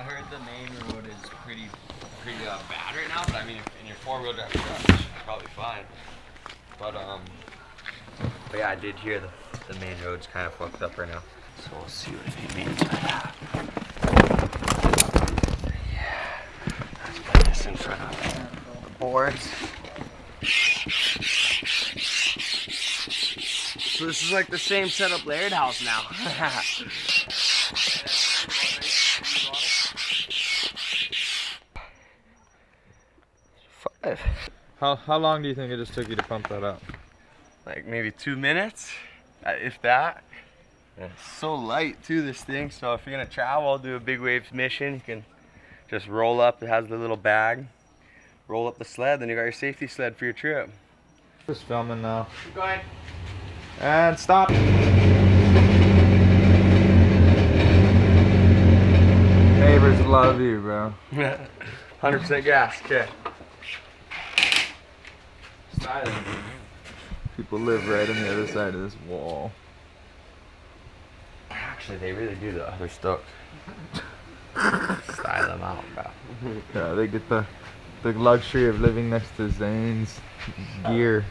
heard the main road is pretty bad right now, but I mean, in your four-wheel drive truck, it's probably fine. But yeah, I did hear the main road's kind of fucked up right now. So we'll see what he means by that. Yeah, let's put this in front of the boards. So this is like the same setup Laird House now. 5. How long do you think it just took you to pump that up? Like maybe 2 minutes, if that. And it's so light too, this thing, so if you're gonna travel, do a big waves mission, you can just roll up. It has the little bag, roll up the sled, then you got your safety sled for your trip. Just filming now. Go ahead. And stop. Neighbors love you, bro. 100% gas. Okay. People live right on the other side of this wall. Actually, they really do the other stoked. Style them out, bro. Yeah, they get the luxury of living next to Zane's gear.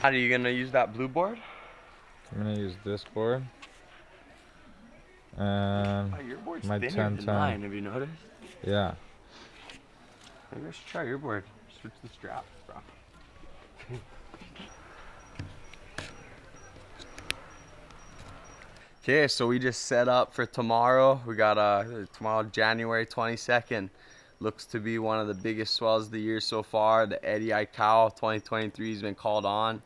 How are you gonna use that blue board? I'm gonna use this board. And your board's my thinner 10 than ton. mine, have you noticed? Yeah. Maybe I should try your board. Switch the straps, bro. Okay, so we just set up for tomorrow. We got tomorrow, January 22nd. Looks to be one of the biggest swells of the year so far. The Eddie Aikau 2023 has been called on.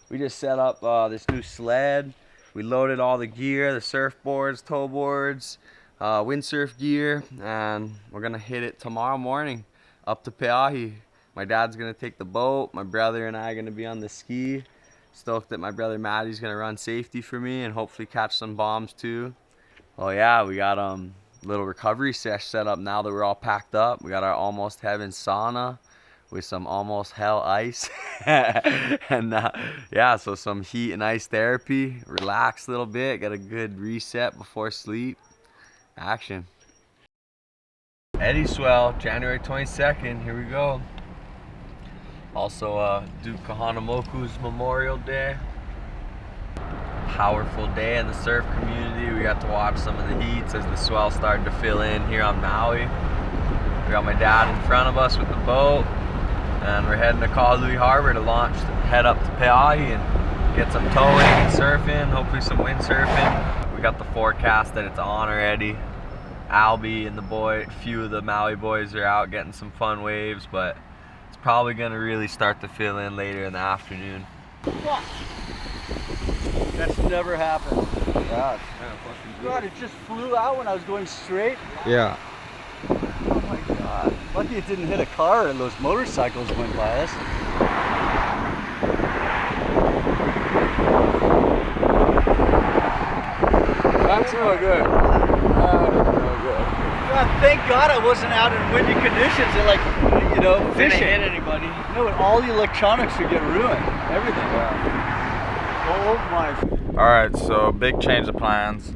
We just set up this new sled. We loaded all the gear, the surfboards, tow boards, windsurf gear, and we're gonna hit it tomorrow morning up to Pe'ahi. My dad's gonna take the boat. My brother and I are gonna be on the ski. Stoked that my brother Matty's gonna run safety for me and hopefully catch some bombs too. Oh yeah, we got a little recovery sesh set up now that we're all packed up. We got our almost heaven sauna with some almost hell ice. And yeah, so some heat and ice therapy. Relax a little bit, get a good reset before sleep. Action. Eddie Swell, January 22nd, here we go. Also Duke Kahanamoku's Memorial Day. Powerful day in the surf community. We got to watch some of the heats as the swell started to fill in here on Maui. We got my dad in front of us with the boat, and we're heading to Kaului Harbor to head up to Pe'ahi and get some towing and surfing, hopefully some windsurfing. We got the forecast that it's on already. Albie and a few of the Maui boys are out getting some fun waves, but it's probably gonna really start to fill in later in the afternoon. Fuck. That's never happened. Yeah, God, it just flew out when I was going straight. Yeah. Oh my God. Lucky it didn't hit a car and those motorcycles went by us. That's no good. That is no good. God, thank God I wasn't out in windy conditions and fishing. Didn't hit anybody. No, and all the electronics would get ruined. Everything. Yeah. Oh my. Alright, so big change of plans.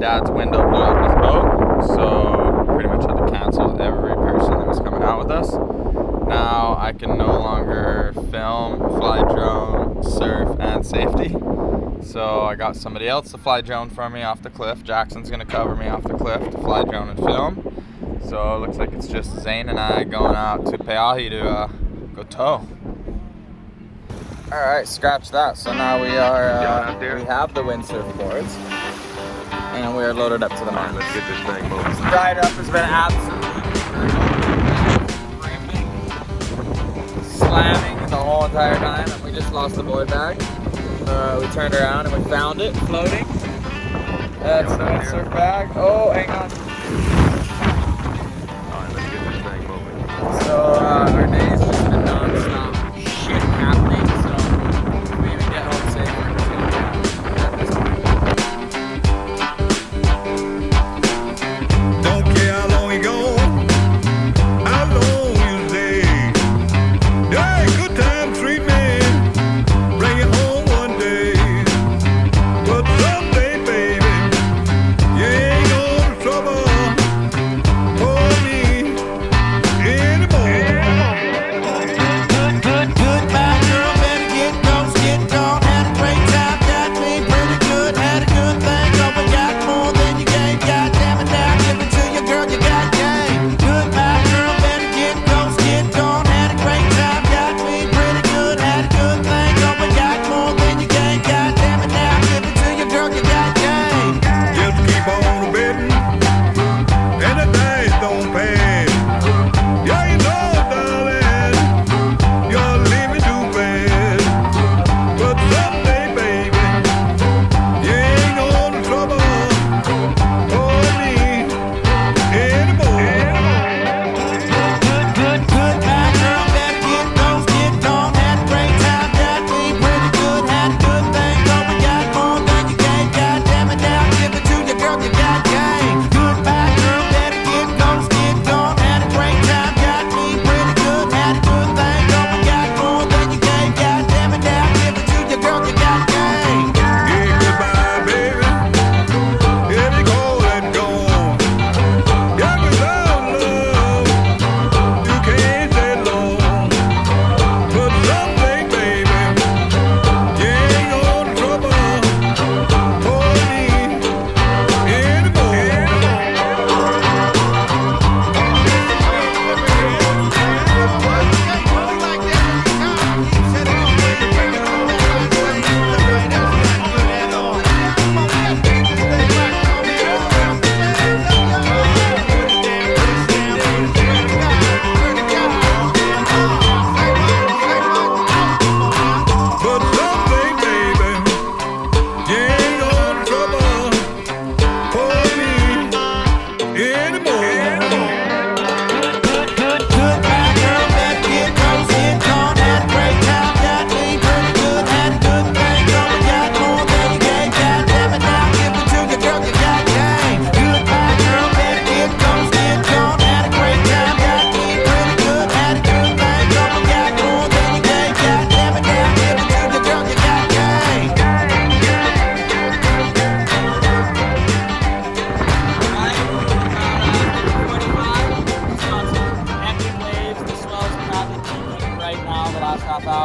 Dad's window blew out his boat, so pretty much had to cancel every person that was coming out with us. Now I can no longer film, fly drone, surf, and safety. So I got somebody else to fly drone for me off the cliff. Jackson's gonna cover me off the cliff to fly drone and film. So it looks like it's just Zane and I going out to Pe'ahi to go tow. Alright, scratch that. So now we have the windsurf boards. And we are loaded up to the max. Let's get this thing moving. This ride up has been absolutely slamming the whole entire time, and we just lost the board bag. We turned around and we found it floating. That's the windsurf bag. Oh, hang on. Alright, let's get this thing moving. So our day's just been non-stop shit happening, so we even get home safe. We're just gonna get this one. Don't care how long you go, how long you stay. Hey, good time treatment, bring it home one day.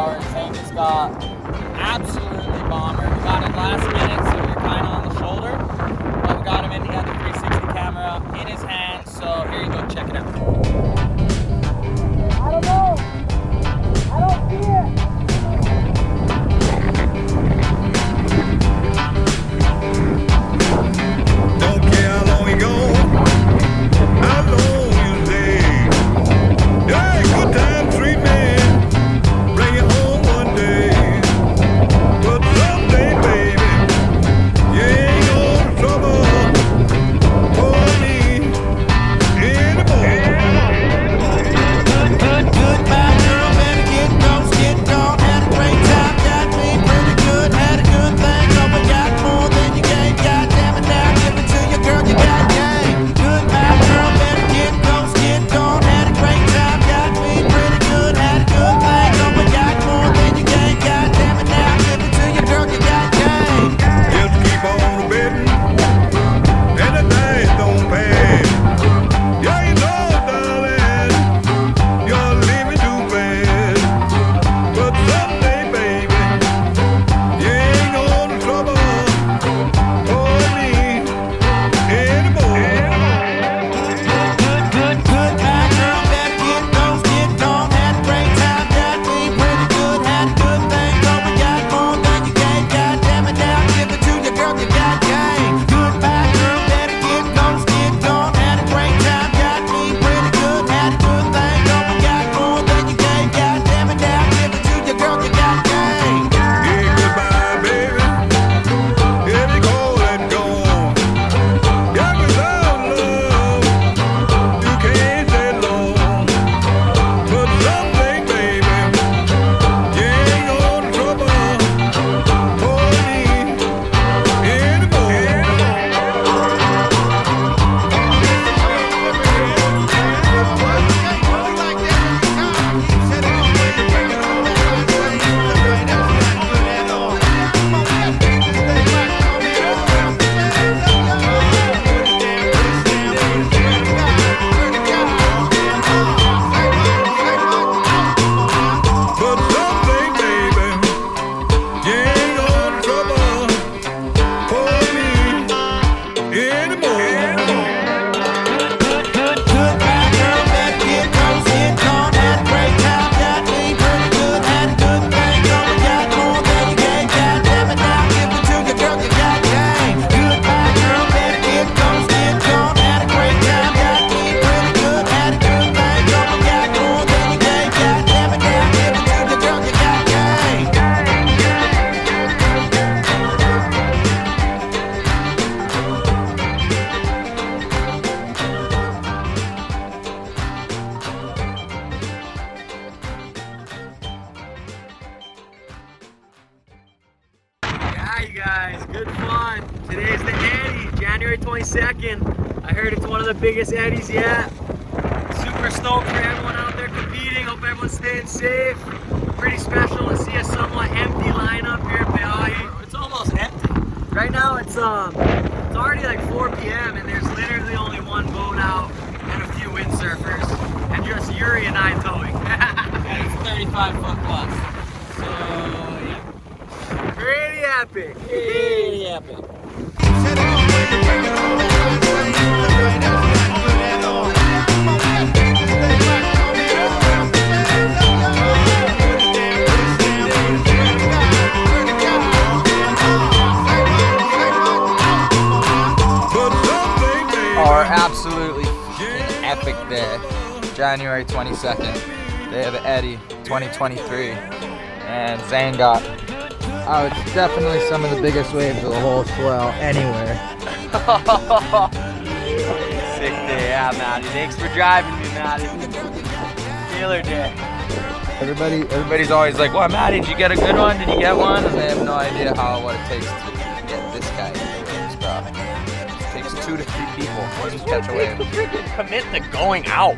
hours. Zane just got absolutely bomber. We got him last minute, so we were kind of on the shoulder. But we got him in. He had the 360 camera in his hand. So here you go, check it out. I don't know. I don't see it. Don't care how long you go, how long you stay. Yeah, good time, sweet man. Bring it home one day. But someday, baby, you ain't gonna trouble for me anymore. Goodbye, girl, better get close, get gone. Had a great time, got me pretty good. Had a good thing, oh, but got more than you gave. God damn it, now give it to you, girl, you got game. Goodbye, girl, better get close, get gone. Had a great time, got me pretty good. Had a good thing, oh, but got more than you gave. God damn it, now give it to you, girl, you got game. Just keep on betting, and the days don't pass. Yeah, you know, darling, you're leaving too fast. But someday, baby, you ain't gonna trouble for me anymore. Goodbye, girl, better get close, get gone. Had a great time, got me pretty good. Had a good thing, oh, but got more than you gave. God damn it, now give it to you, girl, you got game. Goodbye, girl, better get close, get gone. Had a great time, got me pretty good. Had a good thing, oh, but got more than you gave. God damn it, now give it to you, girl, you got game. Yeah, goodbye, baby. Here we go, let go. Yeah, without love, you can't stay long. But someday, baby, you ain't gonna trouble for me anymore. But someday, baby, you ain't gonna trouble for me anymore. Goodbye, girl, better get close, get gone. Had a great time, got me pretty good. Had a good thing, oh, but got more than you gave. God damn it, now give it to you, girl, you got game. Goodbye, girl, better get close, get gone. Had a great time, got me pretty good. Had a good thing, oh, but got more than you gave. God damn it, now give it to you, girl, you got game. Hi guys, good fun. Today's the Eddie, January 22nd. I heard it's one of the biggest Eddies yet. Super stoked for everyone out there competing. Hope everyone's staying safe. Pretty special to see a somewhat empty lineup here at Hawaii. It's almost empty. Right now it's already like 4 p.m. and there's literally only one boat out and a few windsurfers and just Yuri and I towing. And it's 35 foot plus. So yeah, Pretty epic. pretty epic. Our absolutely fucking epic day, January 22nd, day of the Eddie 2023, and Zane got, it's definitely some of the biggest waves of the whole Swell anywhere. Sick day, yeah, Matty. Thanks for driving me, Matty. Killer day. Everybody's always like, "What, Matty? Did you get a good one? Did you get one?" And they have no idea what it takes to get this guy in the waves, bro. It takes 2 to 3 people to catch a wave. Freaking commit to going out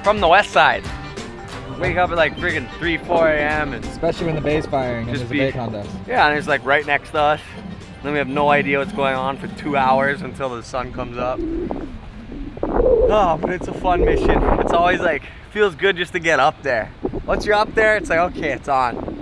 from the west side. Wake up at like friggin' 3, 4 a.m. and Especially when the bay's firing and Just there's a be- bay contest. yeah, and it's like right next to us. Then we have no idea what's going on for 2 hours until the sun comes up. Oh, but it's a fun mission. It's always like, feels good just to get up there. Once you're up there, it's like, okay, it's on.